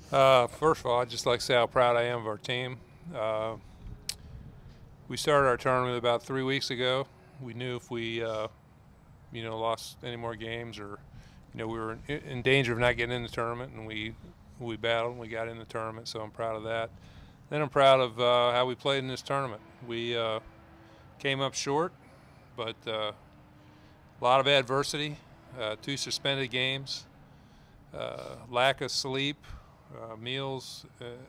First of all, I'd just like to say how proud I am of our team. We started our tournament about 3 weeks ago. We knew if we, lost any more games, or we were in danger of not getting in the tournament, and we battled and we got in the tournament. So I'm proud of that. Then I'm proud of how we played in this tournament. We came up short, but a lot of adversity, 2 suspended games, lack of sleep, meals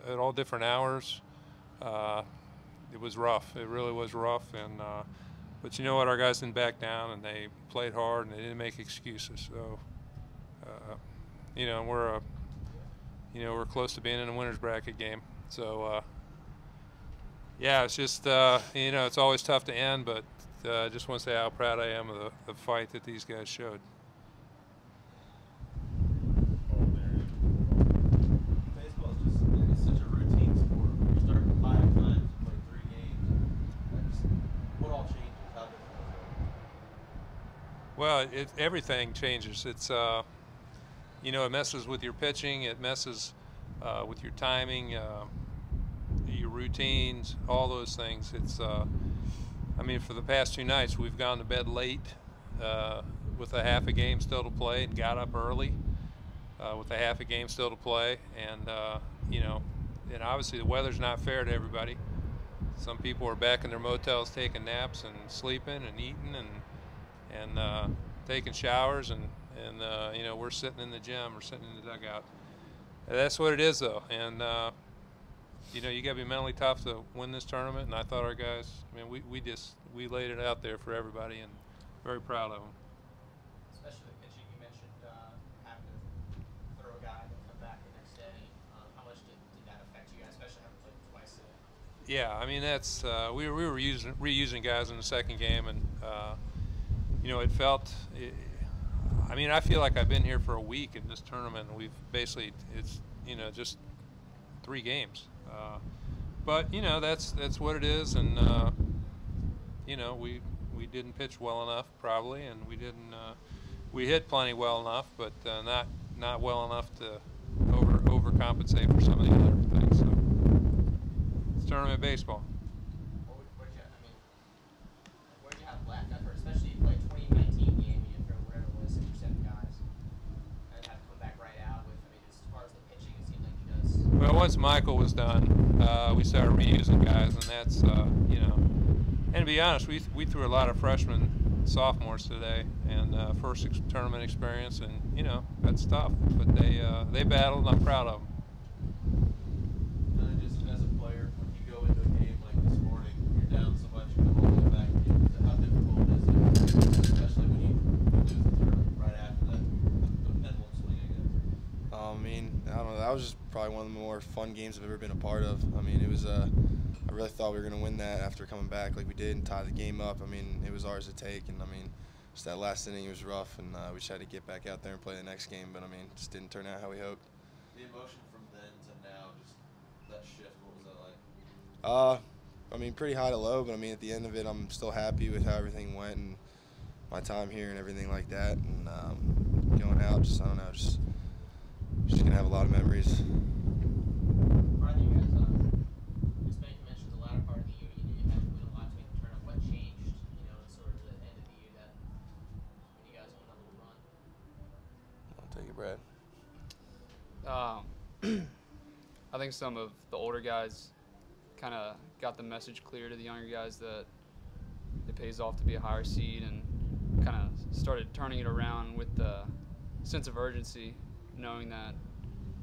at all different hours. It was rough. It really was rough. And but you know what? Our guys didn't back down, and they played hard, and they didn't make excuses. So we're close to being in a winners bracket game. So yeah, it's just it's always tough to end, but I just want to say how proud I am of the fight that these guys showed. Baseball is just it's such a routine sport. You start 5 times, you play 3 games. What all changes? How different is it? Well, everything changes. It's it messes with your pitching. It messes with your timing, your routines, all those things. It's for the past 2 nights we've gone to bed late with a half a game still to play, and got up early with a half a game still to play, and and obviously the weather's not fair to everybody. Some people are back in their motels taking naps and sleeping and eating and taking showers, and we're sitting in the gym or sitting in the dugout. That's what it is, though, and you got to be mentally tough to win this tournament. And I thought our guys, we laid it out there for everybody, and very proud of them. Especially the pitching, you mentioned having to throw a guy and then come back the next day. How much did that affect you guys, especially having played twice today? Yeah, that's we were reusing guys in the second game, and it felt. I feel like I've been here for a week in this tournament, and we've basically it's just 3 games. But that's what it is, and we didn't pitch well enough probably, and we didn't we hit plenty well enough, but not well enough to overcompensate for some of the other things. So it's tournament baseball. What did you have left? I've heard, especially you played 2019 game, you throw whatever it was, 6 or 7 guys, and have to come back right out with. As far as the pitching, it seemed like he does. Well, once Michael was done, we started reusing guys, and that's And to be honest, we threw a lot of freshmen, sophomores today, and first tournament experience, and that's tough. But they battled, and I'm proud of them. Just as a player, when you go into a game like this morning, you're down so much, you come all the way back. How difficult is it, especially when you lose the tournament right after that? The mental swing, I guess. I don't know. That was just probably one of the more fun games I've ever been a part of. It was I really thought we were going to win that after coming back like we did and tie the game up. It was ours to take, and just that last inning was rough, and we just had to get back out there and play the next game. But it just didn't turn out how we hoped. The emotion from then to now, just that shift, what was that like? Pretty high to low, but at the end of it, I'm still happy with how everything went and my time here and everything like that. And going out, I don't know, just gonna have a lot of memories. Part of the you guys, you mentioned the latter part of the year, you had to win a lot to make the tournament. What changed, in sort of the end of the year that when you guys went on a little run? I'll take it, Brad. I think some of the older guys kind of got the message clear to the younger guys that it pays off to be a higher seed, and kind of started turning it around with the sense of urgency, knowing that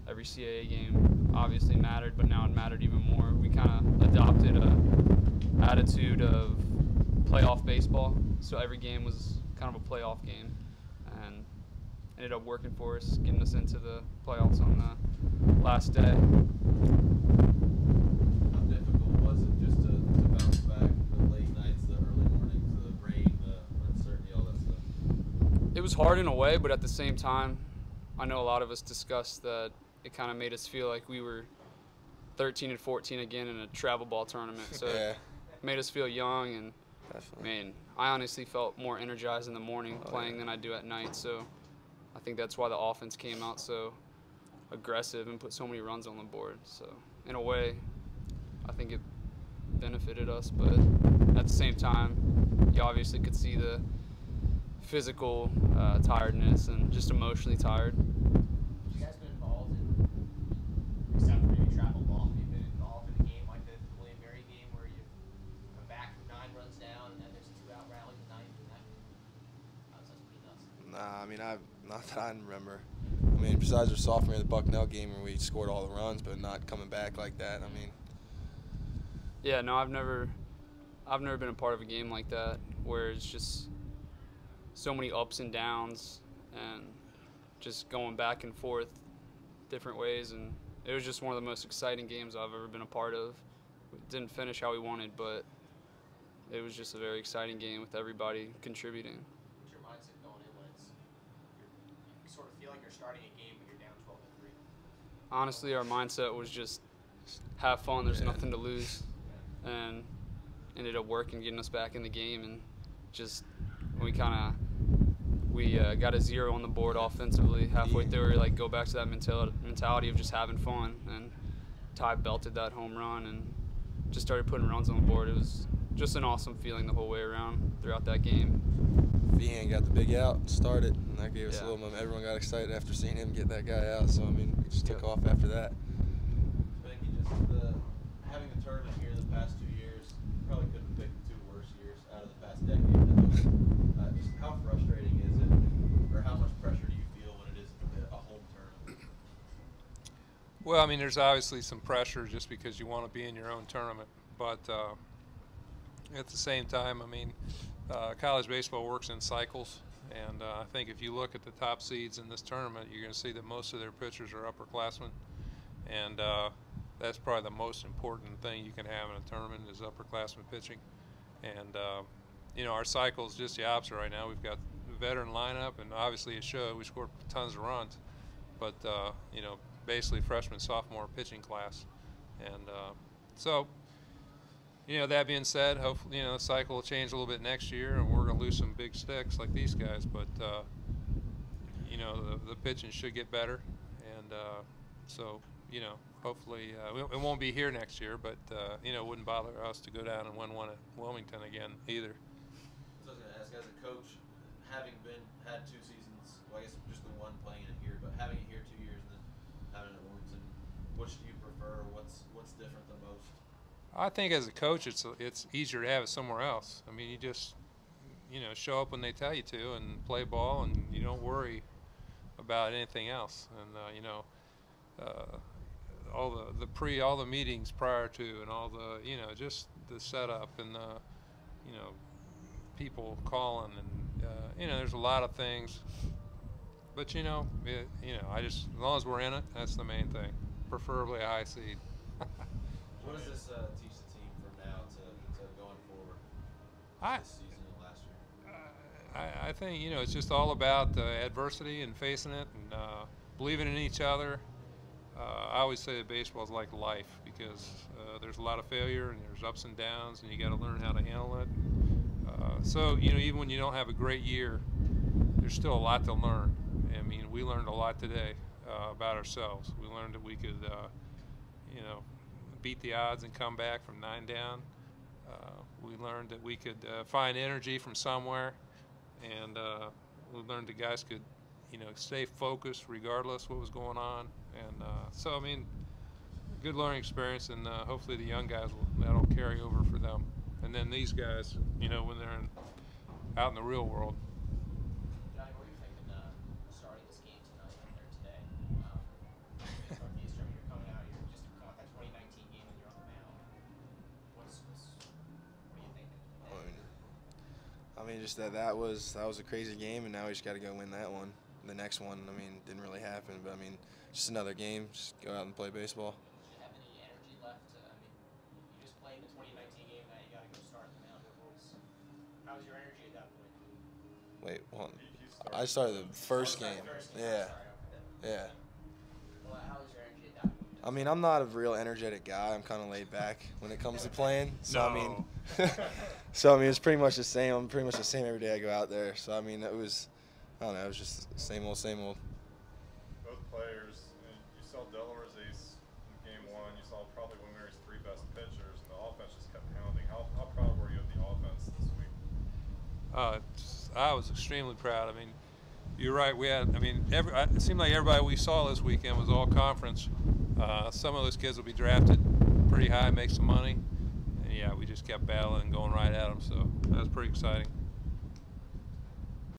every CAA game obviously mattered, but now it mattered even more. We kind of adopted a attitude of playoff baseball, so every game was kind of a playoff game, and ended up working for us, getting us into the playoffs on the last day. How difficult was it just to bounce back, the late nights, the early mornings, the rain, the uncertainty, all that stuff? It was hard in a way, but at the same time, I know a lot of us discussed that it kind of made us feel like we were 13 and 14 again in a travel ball tournament. So Yeah. it made us feel young, and Definitely. I honestly felt more energized in the morning playing than I do at night. So I think that's why the offense came out so aggressive and put so many runs on the board. So in a way, I think it benefited us, but at the same time, you obviously could see the physical tiredness and just emotionally tired. You guys been involved in, except for maybe travel ball, have you been involved in a game like the William Mary game where you come back from 9 runs down and then there's a 2-out rally in the ninth, and that sounds pretty nuts. Nah, I mean, not that I remember. I mean, besides our sophomore year, the Bucknell game where we scored all the runs, but not coming back like that. I mean, yeah, no, I've never been a part of a game like that where it's just so many ups and downs and just going back and forth different ways, and it was just one of the most exciting games I've ever been a part of. We didn't finish how we wanted, but it was just a very exciting game with everybody contributing. What's your mindset going in when you sort of feel like you're starting a game but you're down 12-3? Honestly, our mindset was just have fun, there's nothing to lose, and ended up working, getting us back in the game, and just we got a 0 on the board offensively halfway through. Like, go back to that mentality of just having fun, and Ty belted that home run and just started putting runs on the board. It was just an awesome feeling the whole way around throughout that game. Vian got the big out and started, and that gave us a little moment. Everyone got excited after seeing him get that guy out, so I mean, it just took off after that. Becky, just having the tournament here the past 2 years, probably couldn't pick the 2 worst years out of the past decade. Just how frustrating is it, or how much pressure do you feel when it is a home tournament? Well, I mean, there's obviously some pressure just because you want to be in your own tournament, but at the same time, I mean, college baseball works in cycles, and I think if you look at the top seeds in this tournament, you're going to see that most of their pitchers are upperclassmen, and that's probably the most important thing you can have in a tournament is upperclassmen pitching. And you know, our cycle is just the opposite right now. We've got a veteran lineup, and obviously it showed. We scored tons of runs, but you know, basically freshman, sophomore pitching class, and so. You know, that being said, hopefully, you know, the cycle will change a little bit next year, and we're going to lose some big sticks like these guys. But, you know, the pitching should get better. And so, you know, hopefully it won't be here next year, but, you know, it wouldn't bother us to go down and win one at Wilmington again either. So I was going to ask, as a coach, having had 2 seasons, well, I guess just the one playing it here, but having it here 2 years and then having it at Wilmington, which do you prefer? What's different the most? I think as a coach, it's easier to have it somewhere else. I mean, you just, you know, show up when they tell you to and play ball, and you don't worry about anything else. And you know, all the meetings prior to, and all the, you know, just the setup and the, you know, people calling, and you know, there's a lot of things. But you know, as long as we're in it, that's the main thing. Preferably a high seed. What does this teach the team from now to going forward this season and last year? I think, you know, it's just all about adversity and facing it and believing in each other. I always say that baseball is like life because there's a lot of failure and there's ups and downs, and you got to learn how to handle it. So, you know, even when you don't have a great year, there's still a lot to learn. I mean, we learned a lot today about ourselves. We learned that we could, you know, beat the odds and come back from 9 down. We learned that we could find energy from somewhere, and we learned that guys could, you know, stay focused regardless what was going on. And so, I mean, good learning experience, and hopefully the young guys that'll carry over for them. And then these guys, you know, when they're out in the real world. Johnny, what were you thinking starting this game tonight out there today? Northeastern, you're coming out, you're just coming out that 2019 game and you're on the mound. What are you thinking? I mean, just that was a crazy game, and now we just got to go win that one. The next one, I mean, didn't really happen, but I mean, just another game. Just go out and play baseball. Do you have any energy left? I mean, you just played the 2019 game, now you got to go start the mound. How was your energy at that point? Wait, well, I started the first game. Yeah. Yeah. Well, how was your energy at that point? I mean, I'm not a real energetic guy. I'm kind of laid back when it comes to playing. So I mean, it's pretty much the same. I'm pretty much the same every day I go out there. So I mean, it was, I don't know, it was just same old, same old. Both players, and you best pitchers, and the offense just kept pounding. How proud were you of the offense this week? I was extremely proud. I mean, you're right. We had, I mean, it seemed like everybody we saw this weekend was all conference. Some of those kids will be drafted pretty high, make some money. And yeah, we just kept battling and going right at them. So that was pretty exciting.